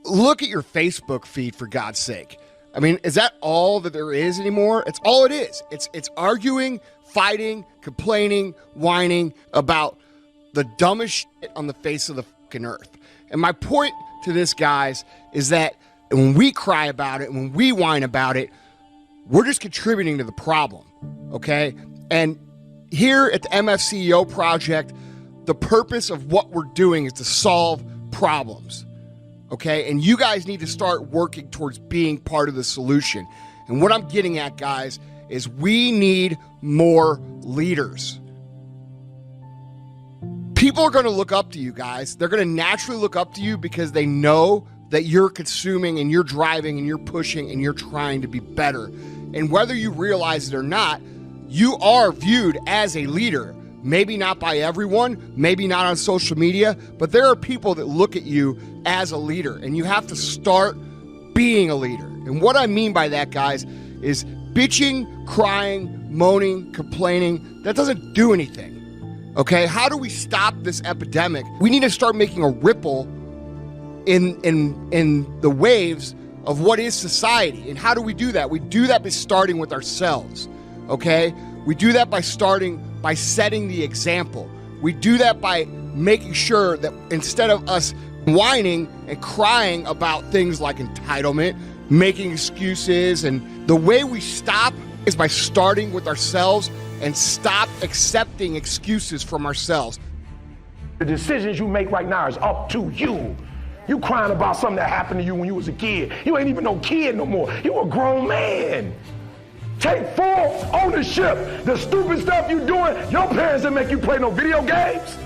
Look at your Facebook feed, for God's sake. I mean, is that all that there is anymore? It's all it is. It's arguing, fighting, complaining, whining about the dumbest shit on the face of the fucking earth. And my point to this, guys, is that when we cry about it, when we whine about it, we're just contributing to the problem, okay? And here at the MFCEO Project, the purpose of what we're doing is to solve problems. Okay, and you guys need to start working towards being part of the solution. And what I'm getting at, guys, is we need more leaders. People are going to look up to you, guys. They're going to naturally look up to you because they know that you're consuming and you're driving and you're pushing and you're trying to be better. And whether you realize it or not, you are viewed as a leader. Maybe not by everyone, maybe not on social media, but there are people that look at you as a leader, and you have to start being a leader. And what I mean by that, guys, is bitching, crying, moaning, complaining, that doesn't do anything. Okay? How do we stop this epidemic? We need to start making a ripple in the waves of what is society. And how do we do that? We do that by starting with ourselves. Okay? We do that by setting the example. We do that by making sure that instead of us whining and crying about things like entitlement, making excuses, and the way we stop is by starting with ourselves and stop accepting excuses from ourselves. The decisions you make right now is up to you. You crying about something that happened to you when you was a kid. You ain't even no kid no more. You a grown man. Take full ownership. The stupid stuff you doing, your parents didn't make you play no video games.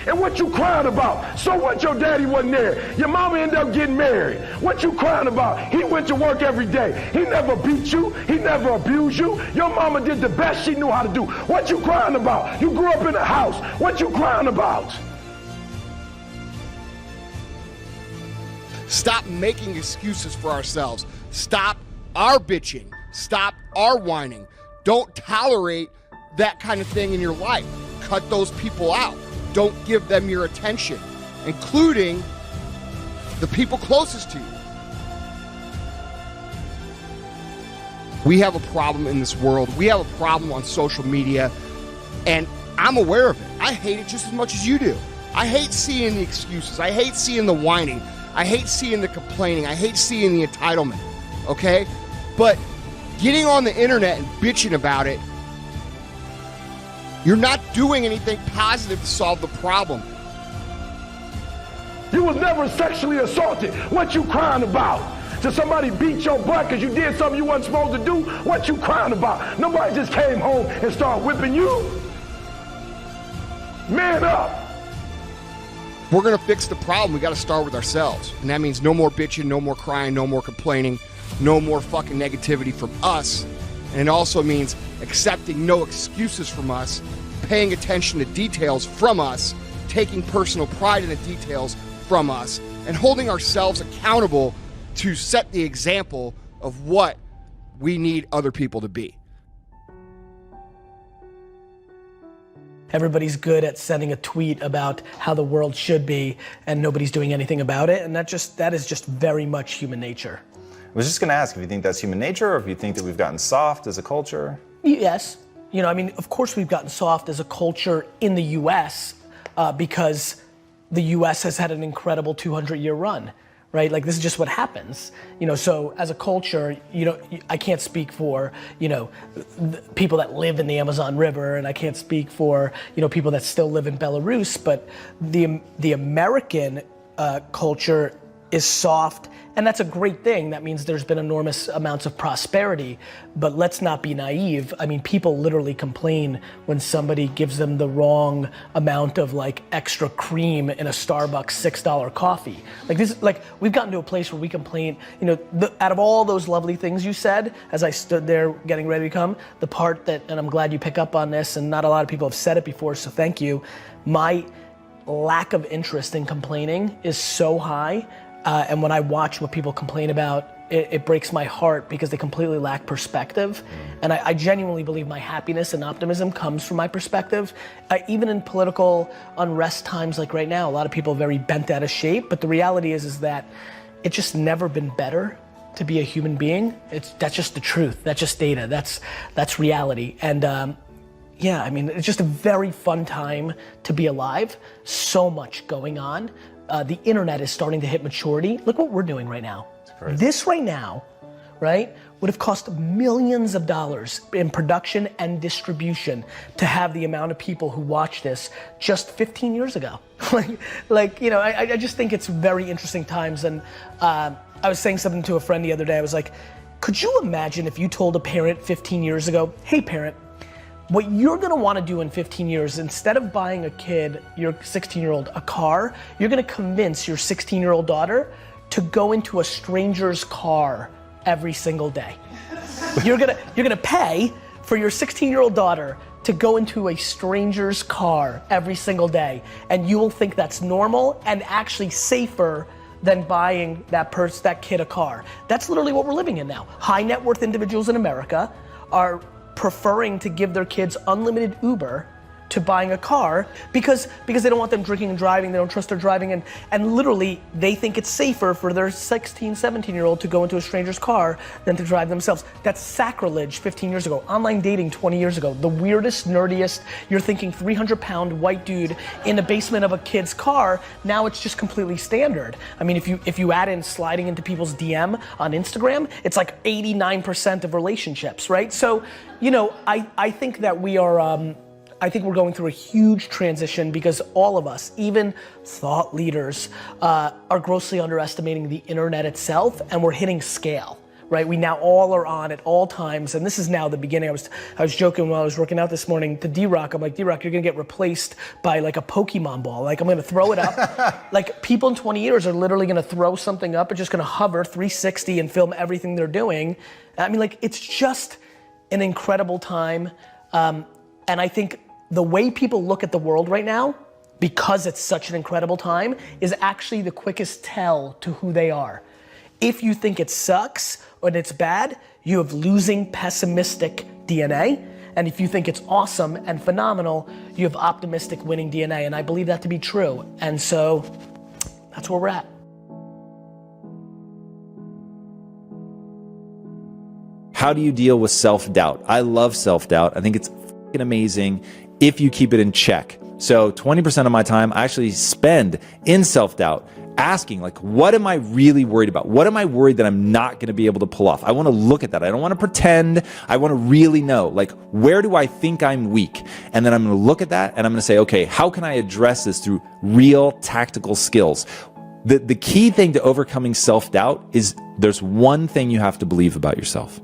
And what you crying about? So what your daddy wasn't there? Your mama ended up getting married. What you crying about? He went to work every day. He never beat you. He never abused you. Your mama did the best she knew how to do. What you crying about? You grew up in a house. What you crying about? Stop making excuses for ourselves. Stop our bitching. Stop our whining. Don't tolerate that kind of thing in your life. Cut those people out. Don't give them your attention, including the people closest to you. We have a problem in this world. We have a problem on social media, and I'm aware of it. I hate it just as much as you do. I hate seeing the excuses. I hate seeing the whining. I hate seeing the complaining. I hate seeing the entitlement, okay? But getting on the internet and bitching about it, you're not doing anything positive to solve the problem. You was never sexually assaulted. What you crying about? Did somebody beat your butt because you did something you wasn't supposed to do? What you crying about? Nobody just came home and started whipping you. Man up. We're going to fix the problem. We got to start with ourselves. And that means no more bitching, no more crying, no more complaining, no more fucking negativity from us. And it also means accepting no excuses from us, paying attention to details from us, taking personal pride in the details from us, and holding ourselves accountable to set the example of what we need other people to be. Everybody's good at sending a tweet about how the world should be, and nobody's doing anything about it, and that is just very much human nature. I was just going to ask if you think that's human nature, or if you think that we've gotten soft as a culture. Yes. You know, I mean, of course we've gotten soft as a culture in the US because the US has had an incredible 200-year run, right? Like, this is just what happens. You know, so as a culture, you know, I can't speak for, you know, people that live in the Amazon River, and I can't speak for, you know, people that still live in Belarus, but the American culture is soft, and that's a great thing. That means there's been enormous amounts of prosperity, but let's not be naive. I mean, people literally complain when somebody gives them the wrong amount of like extra cream in a Starbucks $6 coffee. Like this, like we've gotten to a place where we complain, you know, out of all those lovely things you said, as I stood there getting ready to come, the part that, and I'm glad you pick up on this, and not a lot of people have said it before, so thank you. My lack of interest in complaining is so high. And when I watch what people complain about it breaks my heart because they completely lack perspective. And I genuinely believe my happiness and optimism comes from my perspective. Even in political unrest times like right now, a lot of people are very bent out of shape, but the reality is that it's just never been better to be a human being. That's just the truth. That's just data. That's reality. And yeah, I mean, it's just a very fun time to be alive. So much going on. The internet is starting to hit maturity. Look what we're doing right now. This right now, right, would have cost millions of dollars in production and distribution to have the amount of people who watch this just 15 years ago. like, you know, I just think it's very interesting times. And I was saying something to a friend the other day. I was like, could you imagine if you told a parent 15 years ago, hey parent, what you're gonna wanna do in 15 years, instead of buying a kid, your 16-year-old, a car, you're gonna convince your 16-year-old daughter to go into a stranger's car every single day. You're gonna pay for your 16-year-old daughter to go into a stranger's car every single day, and you will think that's normal and actually safer than buying that kid a car. That's literally what we're living in now. High net worth individuals in America are preferring to give their kids unlimited Uber to buying a car because they don't want them drinking and driving, they don't trust their driving, and literally they think it's safer for their 16, 17-year-old to go into a stranger's car than to drive themselves. That's sacrilege 15 years ago. Online dating 20 years ago. The weirdest, nerdiest, you're thinking 300-pound white dude in the basement of a kid's car, now it's just completely standard. I mean, if you add in sliding into people's DM on Instagram, it's like 89% of relationships, right? So, you know, I think that we are, I think we're going through a huge transition because all of us, even thought leaders, are grossly underestimating the internet itself, and we're hitting scale, right? We now all are on at all times, and this is now the beginning. I was joking while I was working out this morning to D-Rock. I'm like, D-Rock, you're gonna get replaced by like a Pokemon ball. Like, I'm gonna throw it up. Like, people in 20 years are literally gonna throw something up and just gonna hover 360 and film everything they're doing. I mean, like, it's just an incredible time. And I think the way people look at the world right now, because it's such an incredible time, is actually the quickest tell to who they are. If you think it sucks or it's bad, you have losing, pessimistic DNA. And if you think it's awesome and phenomenal, you have optimistic, winning DNA. And I believe that to be true. And so that's where we're at. How do you deal with self-doubt? I love self-doubt. I think it's fucking amazing if you keep it in check. So 20% of my time I actually spend in self-doubt, asking, like, what am I really worried about? What am I worried that I'm not gonna be able to pull off? I wanna look at that. I don't wanna pretend. I wanna really know, like, where do I think I'm weak? And then I'm gonna look at that and I'm gonna say, okay, how can I address this through real tactical skills? The key thing to overcoming self-doubt is there's one thing you have to believe about yourself.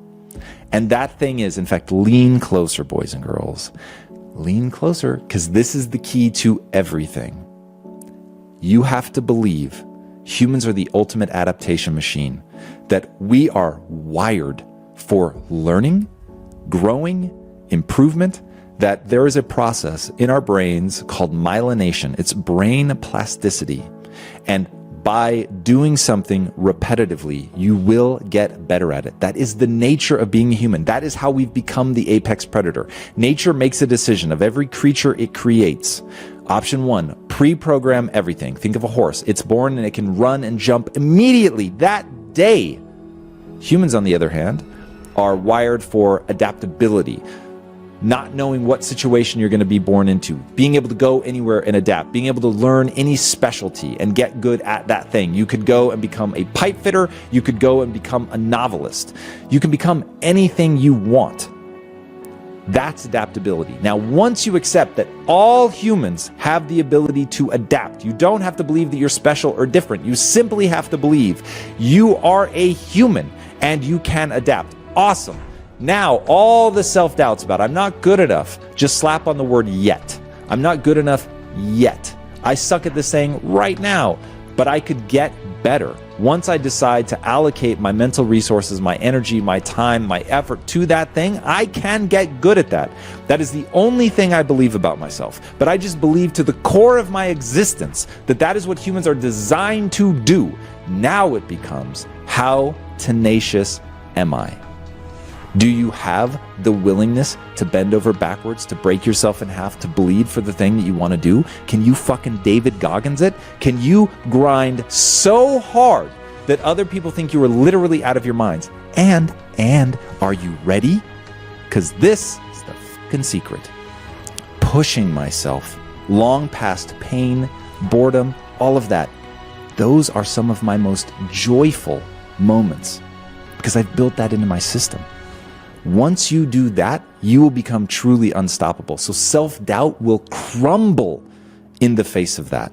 And that thing is, in fact, lean closer, boys and girls. Lean closer, because this is the key to everything. You have to believe humans are the ultimate adaptation machine, that we are wired for learning, growing, improvement, that there is a process in our brains called myelination. It's brain plasticity. And by doing something repetitively, you will get better at it. That is the nature of being a human. That is how we've become the apex predator. Nature makes a decision of every creature it creates. Option one, pre-program everything. Think of a horse. It's born and it can run and jump immediately that day. Humans, on the other hand, are wired for adaptability. Not knowing what situation you're going to be born into, being able to go anywhere and adapt, being able to learn any specialty and get good at that thing. You could go and become a pipe fitter. You could go and become a novelist. You can become anything you want. That's adaptability. Now, once you accept that all humans have the ability to adapt, you don't have to believe that you're special or different. You simply have to believe you are a human and you can adapt. Awesome. Now, all the self-doubts about I'm not good enough, just slap on the word yet. I'm not good enough yet. I suck at this thing right now, but I could get better. Once I decide to allocate my mental resources, my energy, my time, my effort to that thing, I can get good at that. That is the only thing I believe about myself. But I just believe to the core of my existence that that is what humans are designed to do. Now it becomes, how tenacious am I? Do you have the willingness to bend over backwards, to break yourself in half, to bleed for the thing that you want to do? Can you fucking David Goggins it? Can you grind so hard that other people think you are literally out of your minds? And are you ready? Because this is the fucking secret. Pushing myself long past pain, boredom, all of that. Those are some of my most joyful moments because I've built that into my system. Once you do that, you will become truly unstoppable. So self-doubt will crumble in the face of that.